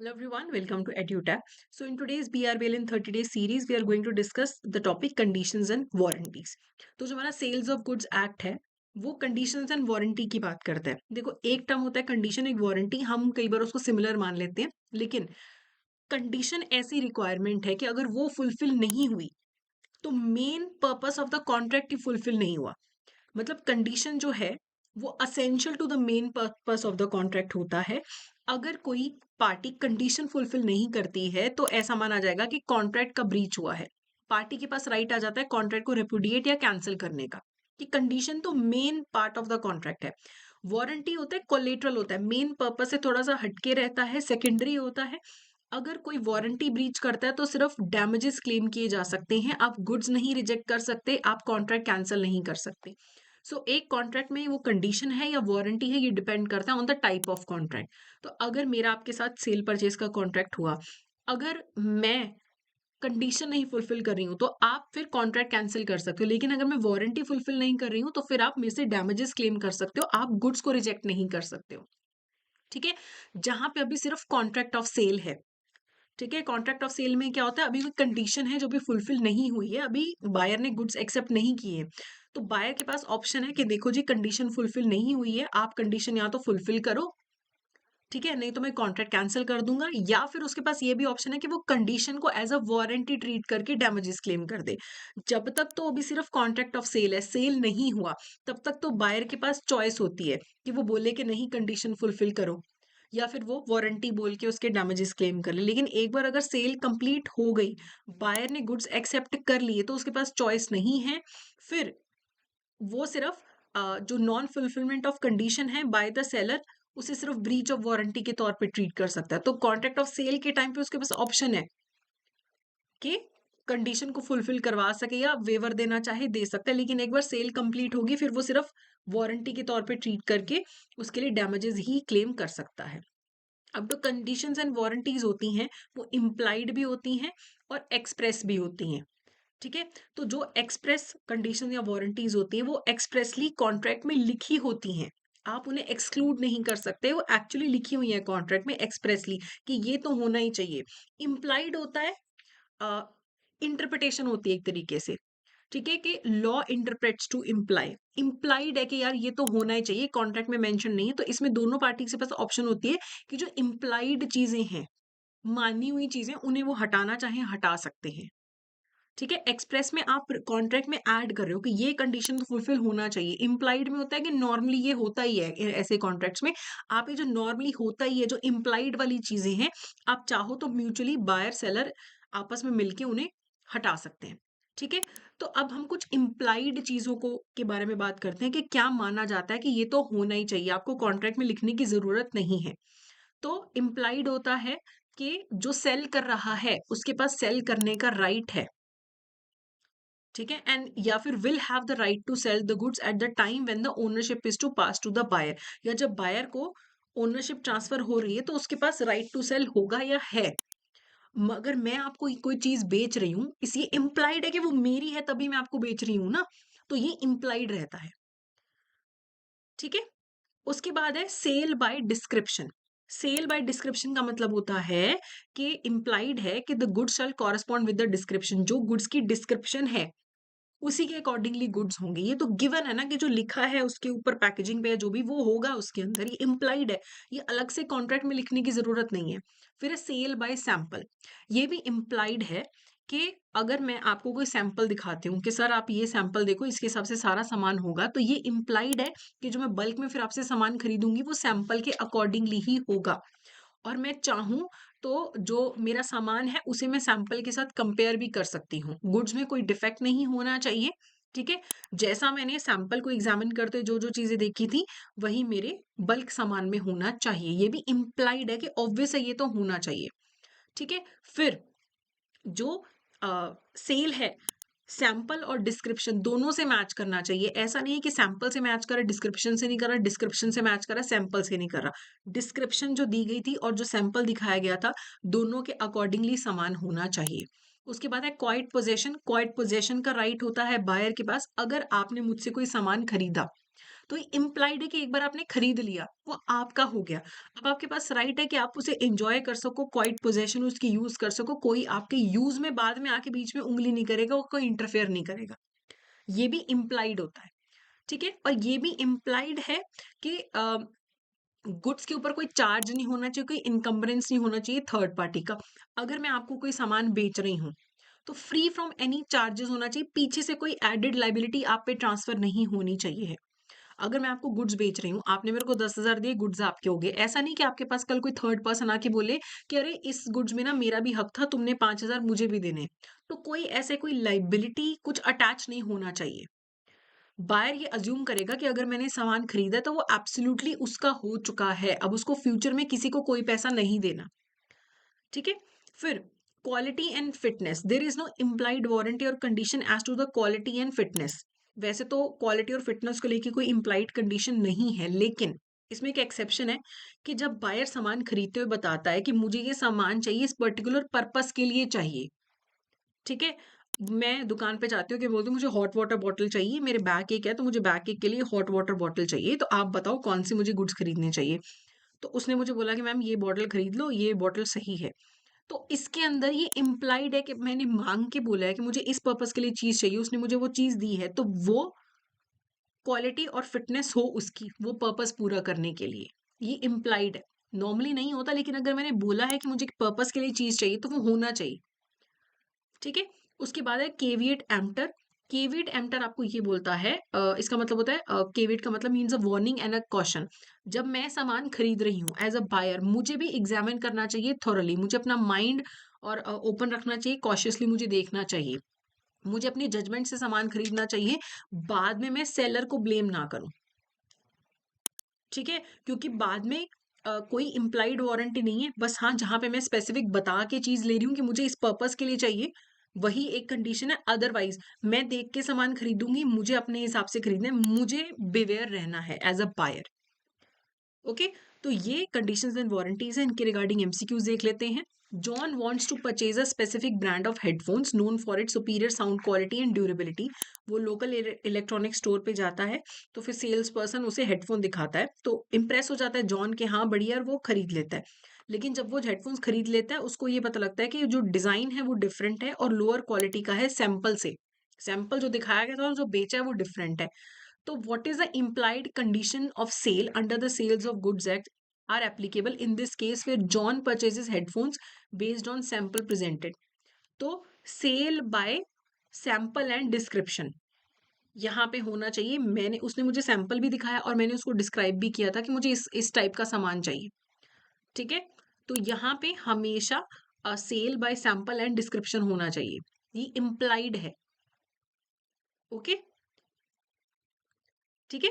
Hello everyone, welcome to EduTech. So in today's BRBL in 30 days series, we are going to discuss the topic conditions and warranties. तो जो हमारा sales of goods act है वो conditions and warranty की बात करता है। देखो एक टर्म होता है कंडीशन, एक वारंटी, हम कई बार उसको सिमिलर मान लेते हैं, लेकिन कंडीशन ऐसी रिक्वायरमेंट है कि अगर वो फुलफिल नहीं हुई तो main purpose of the contract ही फुलफिल नहीं हुआ। मतलब कंडीशन जो है वो essential to the main purpose of the contract होता है। अगर कोई पार्टी कंडीशन फुलफिल नहीं करती है तो ऐसा माना जाएगा कि कॉन्ट्रैक्ट का ब्रीच हुआ है। पार्टी के पास राइट आ जाता है कॉन्ट्रैक्ट को रिपुडिएट या कैंसिल करने का, कि कंडीशन तो main part of the contract है। वारंटी होता है कोलेटरल, होता है मेन पर्पस से थोड़ा सा हटके रहता है, सेकेंडरी होता है। अगर कोई वारंटी ब्रीच करता है तो सिर्फ डैमेजेस क्लेम किए जा सकते हैं, आप गुड्स नहीं रिजेक्ट कर सकते, आप कॉन्ट्रैक्ट कैंसिल नहीं कर सकते। एक कॉन्ट्रैक्ट में वो कंडीशन है या वारंटी है, ये डिपेंड करता है on the type of contract. तो अगर मेरा आपके साथ सेल परचेज का कॉन्ट्रैक्ट हुआ, अगर मैं कंडीशन नहीं फुलफिल कर रही हूँ तो आप फिर कॉन्ट्रैक्ट कैंसिल कर सकते हो, लेकिन अगर मैं वारंटी फुलफिल नहीं कर रही हूँ तो फिर आप मेरे से डैमेजेस क्लेम कर सकते हो, आप गुड्स को रिजेक्ट नहीं कर सकते हो। ठीक है। जहां पे अभी सिर्फ कॉन्ट्रैक्ट ऑफ सेल है, ठीक है, कॉन्ट्रैक्ट ऑफ सेल में क्या होता है, अभी कोई कंडीशन है जो भी फुलफिल नहीं हुई है, अभी बायर ने गुड्स एक्सेप्ट नहीं किए, तो बायर के पास ऑप्शन है कि देखो जी कंडीशन फुलफिल नहीं हुई है, आप कंडीशन या तो फुलफिल करो, ठीक है, नहीं तो मैं कॉन्ट्रैक्ट कैंसिल कर दूंगा, या फिर उसके पास ये भी ऑप्शन है कि वो कंडीशन को एज अ वारंटी ट्रीट करके डैमेजेस क्लेम कर दे। जब तक तो अभी सिर्फ कॉन्ट्रैक्ट ऑफ सेल है, सेल नहीं हुआ, तब तक तो बायर के पास चॉइस होती है कि वो बोले कि नहीं कंडीशन फुलफिल करो, या फिर वो वारंटी बोल के उसके डैमेजेस क्लेम कर ले। लेकिन एक बार अगर सेल कंप्लीट हो गई, बायर ने गुड्स एक्सेप्ट कर लिए, तो उसके पास चॉइस नहीं है। फिर वो सिर्फ जो नॉन फुलफिलमेंट ऑफ कंडीशन है बाय द सेलर, उसे सिर्फ ब्रीच ऑफ वारंटी के तौर पे ट्रीट कर सकता है। तो कॉन्ट्रैक्ट ऑफ सेल के टाइम पे उसके पास ऑप्शन है कि कंडीशन को फुलफिल करवा सके या वेवर देना चाहे दे सकता है, लेकिन एक बार सेल कंप्लीट होगी फिर वो सिर्फ वारंटी के तौर पे ट्रीट करके उसके लिए डैमेजेस ही क्लेम कर सकता है। अब तो कंडीशंस एंड वारंटीज होती हैं वो इम्प्लाइड भी होती हैं और एक्सप्रेस भी होती हैं। ठीक है। तो जो एक्सप्रेस कंडीशन या वारंटीज होती हैं वो एक्सप्रेसली कॉन्ट्रैक्ट में लिखी होती हैं, आप उन्हें एक्सक्लूड नहीं कर सकते, वो एक्चुअली लिखी हुई है कॉन्ट्रैक्ट में एक्सप्रेसली कि ये तो होना ही चाहिए। इम्प्लाइड होता है, इंटरप्रिटेशन होती है एक तरीके से, ठीक है, कि law interprets to imply, implied है कि यार ये तो होना ही चाहिए, कॉन्ट्रैक्ट में मेंशन नहीं है, तो इसमें दोनों पार्टी के पास ऑप्शन होती है कि जो इम्प्लाइड चीजें हैं, मानी हुई चीजें, उन्हें वो हटाना चाहे हटा सकते हैं। ठीक है। एक्सप्रेस में आप कॉन्ट्रैक्ट में ऐड कर रहे हो कि ये कंडीशन तो फुलफिल होना चाहिए, इम्प्लाइड में होता है कि नॉर्मली ये होता ही है, ऐसे कॉन्ट्रैक्ट्स में आप ये जो नॉर्मली होता ही है, जो इम्प्लाइड वाली चीजें हैं, आप चाहो तो म्यूचुअली बायर सेलर आपस में मिलके उन्हें हटा सकते हैं। ठीक है। तो अब हम कुछ इम्प्लाइड चीजों को के बारे में बात करते हैं कि क्या माना जाता है कि ये तो होना ही चाहिए, आपको कॉन्ट्रैक्ट में लिखने की जरूरत नहीं है। तो इम्प्लाइड होता है कि जो सेल कर रहा है उसके पास सेल करने का राइट है, ठीक है, एंड या फिर will have the right to sell the goods at the time when the ownership is to pass to the buyer, या जब बायर को ओनरशिप ट्रांसफर हो रही है तो उसके पास राइट टू सेल होगा या है। मगर मैं आपको कोई चीज बेच रही हूँ, इस ये इम्प्लाइड है कि वो मेरी है तभी मैं आपको बेच रही हूँ ना, तो ये इम्प्लाइड रहता है। ठीक है। उसके बाद है sale by description. Sale by description का मतलब होता है कि इम्प्लाइड है कि the goods shall correspond with the description, जो गुड्स की डिस्क्रिप्शन है उसी के अकॉर्डिंगली गुड्स होंगे। ये तो गिवन है ना कि जो लिखा है उसके ऊपर पैकेजिंग पे जो भी वो होगा उसके अंदर, ये इम्प्लाइड है, ये अलग से कॉन्ट्रैक्ट में लिखने की जरूरत नहीं है। फिर है सेल बाय सैंपल, ये भी इम्प्लाइड है कि अगर मैं आपको कोई सैंपल दिखाती हूँ कि सर आप ये सैंपल देखो, इसके हिसाब से सारा सामान होगा, तो ये इम्प्लाइड है कि जो मैं बल्क में फिर आपसे सामान खरीदूंगी वो सैंपल के अकॉर्डिंगली ही होगा, और मैं चाहूँ तो जो मेरा सामान है उसे मैं सैंपल के साथ कंपेयर भी कर सकती हूँ। गुड्स में कोई डिफेक्ट नहीं होना चाहिए, ठीक है? जैसा मैंने सैंपल को एग्जामिन करते जो-जो चीज़ें देखी थी, वही मेरे बल्क सामान में होना चाहिए। ये भी इम्प्लाइड है कि ऑब्वियस है ये तो होना चाहिए, ठीक है? फिर जो सेल है, सैंपल और डिस्क्रिप्शन दोनों से मैच करना चाहिए। ऐसा नहीं है कि सैंपल से मैच कर रहा है, डिस्क्रिप्शन से नहीं कर रहा, डिस्क्रिप्शन से मैच कर रहा है, सैंपल से नहीं कर रहा। डिस्क्रिप्शन जो दी गई थी और जो सैंपल दिखाया गया था, दोनों के अकॉर्डिंगली समान होना चाहिए। उसके बाद है क्वाइट पोजेशन। क्वाइट पोजेशन का राइट होता है बायर के पास। अगर आपने मुझसे कोई सामान खरीदा तो ये इम्प्लाइड है कि एक बार आपने खरीद लिया, वो आपका हो गया। अब आपके पास राइट है कि आप उसे एन्जॉय कर सको, क्वाइट पोज़ेशन उसकी यूज़ कर सको, कोई आपके यूज़ में बाद में आके बीच में उँगली नहीं करेगा और कोई इंटरफेयर नहीं करेगा। ये भी इम्प्लाइड होता है, ठीक है? और ये भी इम्प्लाइड है कि गुड्स के ऊपर कोई चार्ज नहीं होना चाहिए, कोई इन्कम्बरेंस नहीं होना चाहिए थर्ड पार्टी का। अगर मैं आपको कोई सामान बेच रही हूँ, तो फ्री फ्रॉम एनी चार्जेस होना चाहिए, पीछे से कोई एडेड लायबिलिटी आप पे ट्रांसफर नहीं होनी चाहिए है। अगर मैं आपको गुड्स बेच रही हूँ, आपने मेरे को 10,000 दिए, गुड्स आपके हो गए। ऐसा नहीं कि आपके पास कल कोई थर्ड पर्सन आके बोले कि अरे इस गुड्स में ना मेरा भी हक था, तुमने 5,000 मुझे भी देने। तो कोई ऐसे कोई लायबिलिटी कुछ अटैच नहीं होना चाहिए। बायर ये अज्यूम करेगा कि अगर मैंने सामान खरीदा है तो वो एब्सोल्युटली उसका हो चुका है। अब उसको फ्यूचर में किसी को कोई पैसा नहीं देना। ठीक है? फिर quality and fitness, there is no implied warranty और condition as to the quality and fitness. वैसे तो क्वालिटी और फिटनेस को लेके कोई इम्प्लाइड कंडीशन नहीं है, लेकिन इसमें एक एक्सेप्शन है कि जब बायर सामान खरीदते हुए बताता है कि मुझे ये सामान चाहिए, इस पर्टिकुलर पर्पस के लिए चाहिए, ठीक है? मैं दुकान पे जाती हूँ कि बोलती हूँ मुझे हॉट वाटर बॉटल चाहिए, मेरे बैक एक है तो मुझे बैक एक के लिए हॉट वाटर बॉटल चाहिए, तो आप बताओ कौन सी मुझे गुड्स खरीदने चाहिए। तो उसने मुझे बोला कि मैम ये बॉटल खरीद लो, ये बॉटल सही है। तो इसके अंदर ये इम्प्लाइड है कि मैंने मांग के बोला है कि मुझे इस पर्पस के लिए चीज चाहिए, उसने मुझे वो चीज दी है, तो वो क्वालिटी और फिटनेस हो उसकी, वो पर्पस पूरा करने के लिए, ये इम्प्लाइड है। नॉर्मली नहीं होता, लेकिन अगर मैंने बोला है कि मुझे पर्पस के लिए चीज चाहिए तो वो होना चाहिए। ठीक है? उसके बाद है केविएट एम्प्टर। केविएट एम्प्टर आपको ये बोलता है, इसका मतलब होता है, केविएट का मतलब means a warning and a caution. जब मैं सामान खरीद रही हूँ एज अ बायर, मुझे भी एग्जामिन करना चाहिए थॉरली, मुझे अपना माइंड और ओपन रखना चाहिए, कॉशियसली मुझे देखना चाहिए, मुझे अपनी जजमेंट से सामान खरीदना चाहिए, बाद में मैं सेलर को ब्लेम ना करूं। ठीक है? क्योंकि बाद में कोई इम्प्लाइड वारंटी नहीं है, बस हाँ, जहाँ पे मैं स्पेसिफिक बता के चीज़ ले रही हूँ कि मुझे इस पर्पस के लिए चाहिए, वही एक कंडीशन है। अदरवाइज़ मैं देख के सामान खरीदूँगी, मुझे अपने हिसाब से खरीदना है, मुझे बिवेयर रहना है एज़ अ बायर। ओके, तो ये कंडीशंस एंड वारंटीज हैं, इनके रिगार्डिंग एमसीक्यूज देख लेते हैं। John wants to purchase a specific brand of headphones known for its superior sound quality and durability. वो लोकल इलेक्ट्रॉनिक स्टोर पे जाता है, तो फिर सेल्स पर्सन उसे हेडफोन दिखाता है, तो इम्प्रेस हो जाता है जॉन के, हाँ बढ़िया, और वो खरीद लेता है। लेकिन जब वो हेडफोन्स खरीद लेता है, उसको ये पता लगता है कि जो डिजाइन है वो डिफरेंट है और लोअर क्वालिटी का है सैंपल से। सैंपल जो दिखाया गया था और जो बेचा है वो डिफरेंट है। तो what is the implied condition of sale under the Sales of Goods Act are applicable in this case where John purchases headphones based on sample presented? तो sale by sample and description यहाँ पे होना चाहिए। मैंने उसने मुझे sample भी दिखाया और मैंने उसको डिस्क्राइब भी किया था कि मुझे इस टाइप का सामान चाहिए। ठीक है? तो यहाँ पे हमेशा sale by sample and description होना चाहिए, ये इम्प्लाइड है। ओके, ठीक है?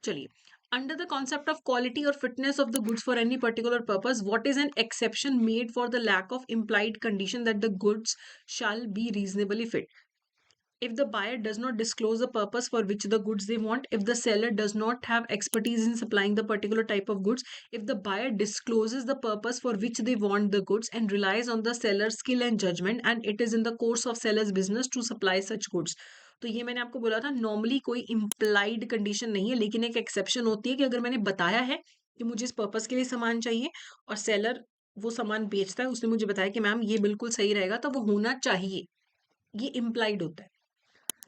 चलिए, under the concept of quality और fitness of the goods for any particular purpose, what is an exception made for the lack of implied condition that the goods shall be reasonably fit? If the buyer does not disclose the purpose for which the goods they want, if the seller does not have expertise in supplying the particular type of goods, if the buyer discloses the purpose for which they want the goods and relies on the seller's skill and judgment, and it is in the course of seller's business to supply such goods. तो ये मैंने आपको बोला था, normally कोई implied condition नहीं है, लेकिन एक एक्सेप्शन होती है कि अगर मैंने बताया है कि मुझे इस पर्पस के लिए सामान चाहिए और सेलर वो सामान बेचता है, उसने मुझे बताया कि मैम ये बिल्कुल सही रहेगा, तो वो होना चाहिए, ये इम्प्लाइड होता है।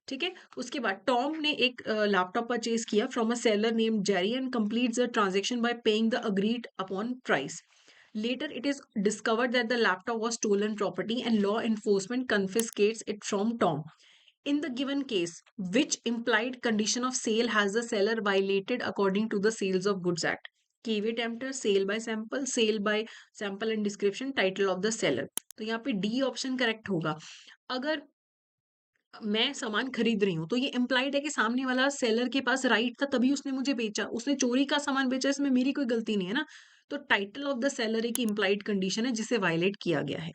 ठीक है? उसके बाद टॉम ने एक लैपटॉप परचेज किया from a seller name Jerry and completes the transaction bye paying the agreed upon price. Later, it is discovered that the laptop was stolen property and law enforcement confiscates it from Tom. In the given case, which implied condition of sale has the seller violated according to the Sales of Goods Act? Caveat emptor, sale by sample and description, title of the seller. तो यहाँ पे D option correct होगा। अगर मैं सामान खरीद रही हूँ तो ये इम्प्लाइड है कि सामने वाला सेलर के पास राइट था तभी उसने मुझे बेचा, उसने चोरी का सामान बेचा, इसमें मेरी कोई गलती नहीं है ना। तो टाइटल ऑफ द सेलर एक इम्प्लाइड कंडीशन है जिसे वायलेट किया गया है।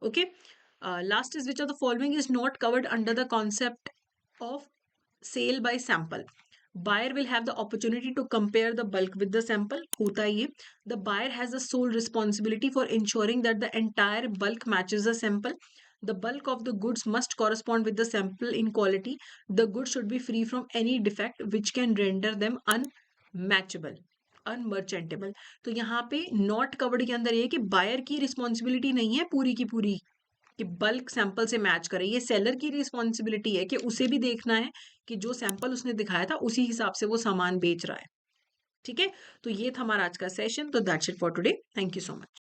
Okay, last is which of the following is not covered under the concept of sale by sample? Buyer will have the opportunity to compare the bulk with the sample. होता है ये। The buyer has the sole responsibility for ensuring that the entire bulk matches the sample. The bulk of the goods must correspond with the sample in quality, the good should be free from any defect which can render them unmatchable, unmerchantable. तो यहाँ पे not covered के अंदर ये है कि buyer की responsibility नहीं है पूरी की पूरी कि बल्क सैंपल से मैच करे, ये सेलर की रिस्पॉन्सिबिलिटी है कि उसे भी देखना है कि जो सैंपल उसने दिखाया था उसी हिसाब से वो सामान बेच रहा है। ठीक है, तो ये था हमारा आज का सेशन। तो that's it for today, thank you so much.